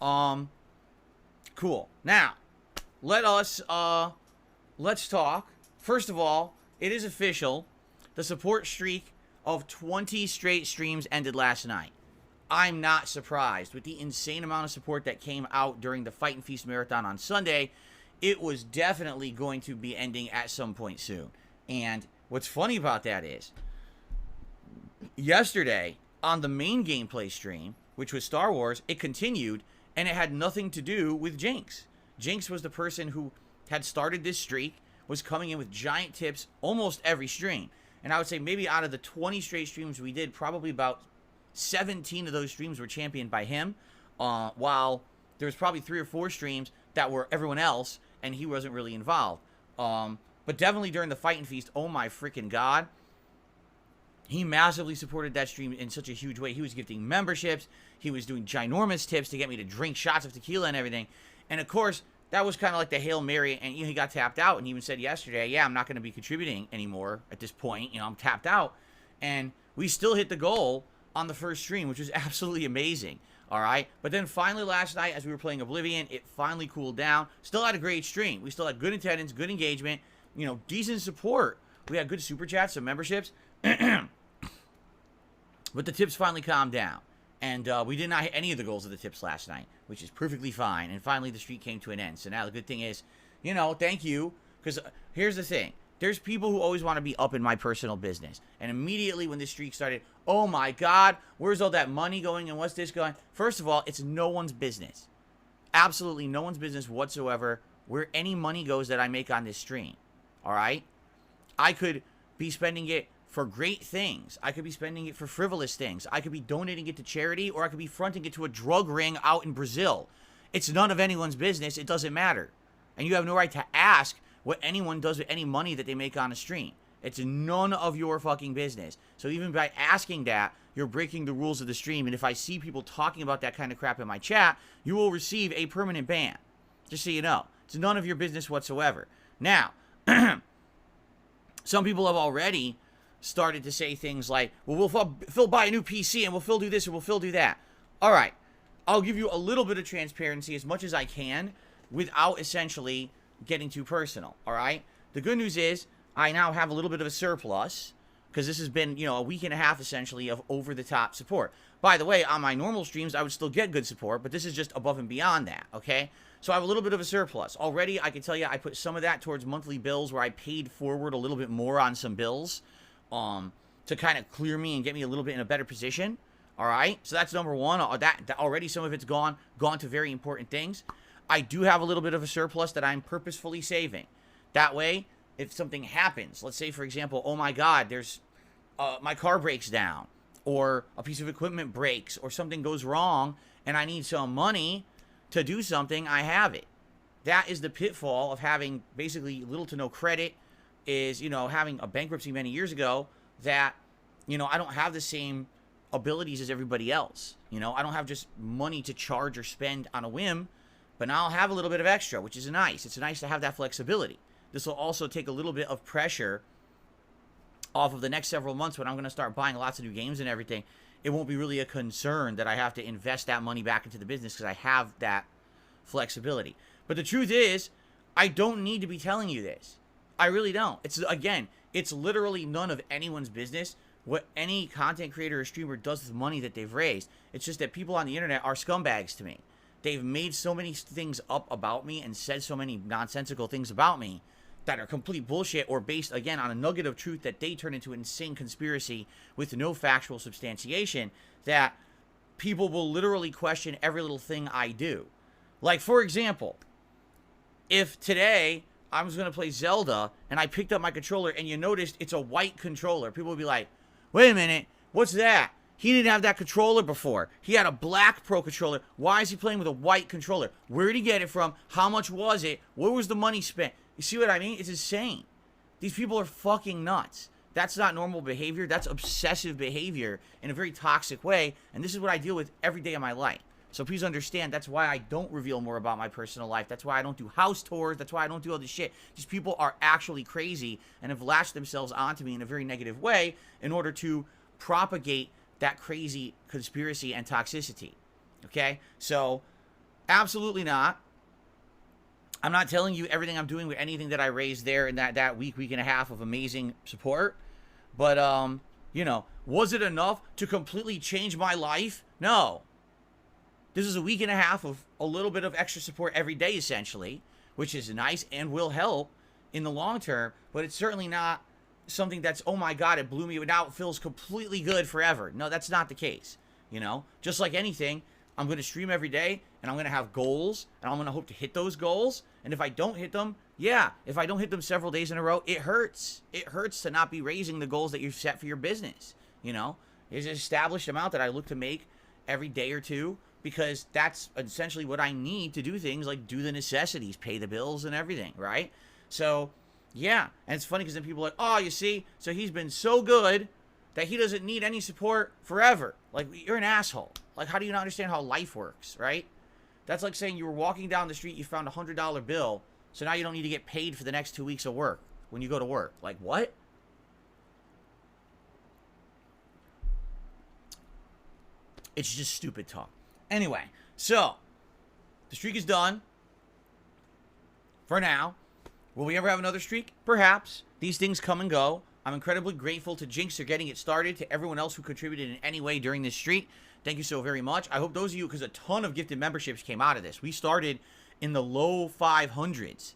Um, cool. Now, let us let's talk. First of all, it is official. The support streak of 20 straight streams ended last night. I'm not surprised with the insane amount of support that came out during the Fight and Feast Marathon on Sunday. It was definitely going to be ending at some point soon. And what's funny about that is, yesterday on the main gameplay stream, which was Star Wars, it continued, and it had nothing to do with Jinx. Jinx was the person who had started this streak, was coming in with giant tips almost every stream. And I would say maybe out of the 20 straight streams we did, probably about 17 of those streams were championed by him, while there was probably 3 or 4 streams that were everyone else, and he wasn't really involved. But definitely during the Fight and Feast, oh my freaking god, he massively supported that stream in such a huge way. He was gifting memberships, he was doing ginormous tips to get me to drink shots of tequila and everything. And of course, that was kind of like the Hail Mary, and he got tapped out, and he even said yesterday, yeah, I'm not going to be contributing anymore at this point, I'm tapped out. And we still hit the goal on the first stream, which was absolutely amazing. All right, but then finally last night, as we were playing Oblivion, it finally cooled down. Still had a great stream. We still had good attendance, good engagement, decent support. We had good super chats, some memberships, but the tips finally calmed down, and we did not hit any of the goals of the tips last night, which is perfectly fine. And finally, the streak came to an end. So now the good thing is, thank you, because here's the thing. There's people who always want to be up in my personal business. And immediately when this streak started, oh my god, where's all that money going and what's this going? First of all, it's no one's business. Absolutely no one's business whatsoever where any money goes that I make on this stream. Alright? I could be spending it for great things. I could be spending it for frivolous things. I could be donating it to charity, or I could be fronting it to a drug ring out in Brazil. It's none of anyone's business. It doesn't matter. And you have no right to ask what anyone does with any money that they make on a stream. It's none of your fucking business. So even by asking that, you're breaking the rules of the stream. And if I see people talking about that kind of crap in my chat, you will receive a permanent ban. Just so you know. It's none of your business whatsoever. Now, some people have already started to say things like, well, Phil buy a new PC, and will Phil do this, and will Phil do that. All right. I'll give you a little bit of transparency as much as I can without essentially getting too personal, all right? The good news is I now have a little bit of a surplus because this has been, a week and a half essentially of over-the-top support. By the way, on my normal streams, I would still get good support, but this is just above and beyond that, okay? So I have a little bit of a surplus. Already, I can tell you I put some of that towards monthly bills where I paid forward a little bit more on some bills to kind of clear me and get me a little bit in a better position, all right? So that's number one. That already some of it's gone to very important things. I do have a little bit of a surplus that I'm purposefully saving. That way, if something happens, let's say, for example, oh my god, there's my car breaks down, or a piece of equipment breaks, or something goes wrong, and I need some money to do something, I have it. That is the pitfall of having basically little to no credit, is, having a bankruptcy many years ago, that, I don't have the same abilities as everybody else. I don't have just money to charge or spend on a whim. But now I'll have a little bit of extra, which is nice. It's nice to have that flexibility. This will also take a little bit of pressure off of the next several months when I'm going to start buying lots of new games and everything. It won't be really a concern that I have to invest that money back into the business because I have that flexibility. But the truth is, I don't need to be telling you this. I really don't. It's literally none of anyone's business what any content creator or streamer does with money that they've raised. It's just that people on the internet are scumbags to me. They've made so many things up about me and said so many nonsensical things about me that are complete bullshit or based, again, on a nugget of truth that they turn into an insane conspiracy with no factual substantiation, that people will literally question every little thing I do. Like, for example, if today I was going to play Zelda and I picked up my controller and you noticed it's a white controller, people would be like, wait a minute, what's that? He didn't have that controller before. He had a black Pro controller. Why is he playing with a white controller? Where did he get it from? How much was it? Where was the money spent? You see what I mean? It's insane. These people are fucking nuts. That's not normal behavior. That's obsessive behavior in a very toxic way. And this is what I deal with every day of my life. So please understand, that's why I don't reveal more about my personal life. That's why I don't do house tours. That's why I don't do all this shit. These people are actually crazy and have latched themselves onto me in a very negative way in order to propagate that crazy conspiracy and toxicity. Okay? So Absolutely not. I'm not telling you everything I'm doing with anything that I raised there in that week and a half of amazing support. But, you know, was it enough to completely change my life? No. This is a week and a half of a little bit of extra support every day, essentially, which is nice and will help in the long term. But it's certainly not something that's, oh my God, it blew me. Now it feels completely good forever. No, that's not the case. You know, just like anything, I'm going to stream every day, and I'm going to have goals, and I'm going to hope to hit those goals. And if I don't hit them, yeah, if I don't hit them several days in a row, it hurts. It hurts to not be raising the goals that you've set for your business. You know, there's an established amount that I look to make every day or two, because that's essentially what I need to do things like do the necessities, pay the bills and everything, right? So, yeah, and it's funny because then people are like, oh, you see, so he's been so good that he doesn't need any support forever. Like, you're an asshole. Like, how do you not understand how life works, right? That's like saying you were walking down the street, you found a $100 bill, so now you don't need to get paid for the next 2 weeks of work when you go to work. Like, what? It's just stupid talk. Anyway, so, the streak is done. For now. Will we ever have another streak? Perhaps. These things come and go. I'm incredibly grateful to Jinx for getting it started, to everyone else who contributed in any way during this streak. Thank you so very much. I hope those of you, because a ton of gifted memberships came out of this. We started in the low 500s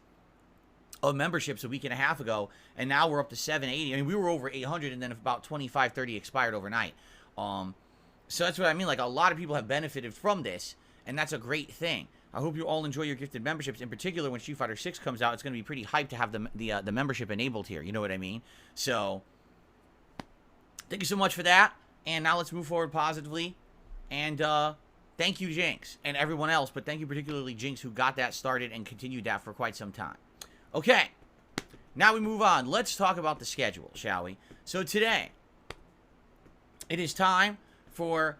of memberships a week and a half ago, and now we're up to 780. I mean, we were over 800, and then about 25, 30 expired overnight. So that's what I mean. Like, a lot of people have benefited from this, and that's a great thing. I hope you all enjoy your gifted memberships. In particular, when Street Fighter 6 comes out, it's going to be pretty hyped to have the membership enabled here. You know what I mean? So, thank you so much for that. And now let's move forward positively. And thank you, Jinx, and everyone else. But thank you particularly, Jinx, who got that started and continued that for quite some time. Okay. Now we move on. Let's talk about the schedule, shall we? So today, it is time for